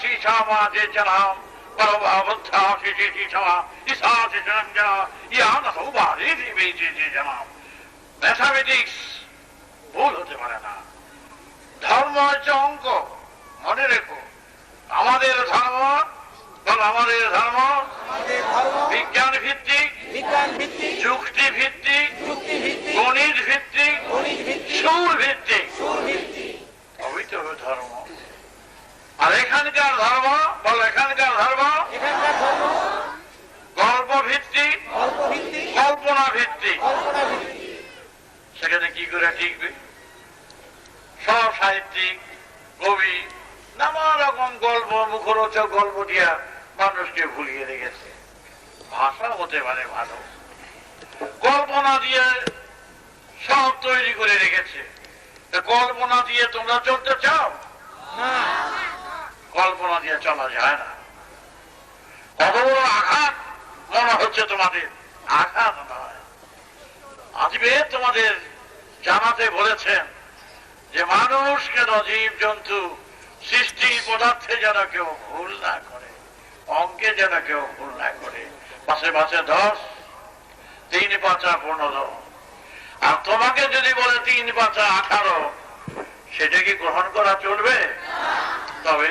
শিশামা যে জানাম পরবাবদ্ধা শিশি শিশামা ইসা শিশাঞ্জা ইয়ান সৌবারি দিবে যে জানাম। ম্যাথামেটিক্স ভুল হতে পারে না। ধর্ম হচ্ছে অঙ্ক, মনে রেখো। আমাদের ধর্ম আমাদের ধর্ম বিজ্ঞান ভিত্তিক, যুক্তি ভিত্তিক, গণিত ভিত্তিক, সুর ভিত্তিক পবিত্র ধর্ম। আর এখানকার ধর্ম বল, এখানকার ধর্ম গল্প ভিত্তিক, কল্পনা ভিত্তিক। সেখানে কি করে টিকবে? সব সাহিত্যিক, কবি নানা রকম গল্প, মুখরোচক গল্প দিয়া মানুষকে ভুলিয়ে রেখেছে। ভাষা হতে পারে ভালো, কল্পনা দিয়ে সব তৈরি করে রেখেছে। কল্পনা দিয়ে তোমরা চলতে চাও? কল্পনা দিয়ে চলা যায় না। কত বড় আঘাত মনে হচ্ছে তোমাদের? আঘাত নয়। আজকে তোমাদের জানাতে বলেছেন যে মানুষ কেন, জীব জন্তু সৃষ্টি পদার্থে যেন কেউ ভুল না করে, অঙ্কে যেন কেউ ভুল না করে। পাশে পাশে 10, 3 পাঁচা 15। আর তোমাকে যদি বলে 3 পাঁচা 18, সেটা কি গ্রহণ করা চলবে? তবে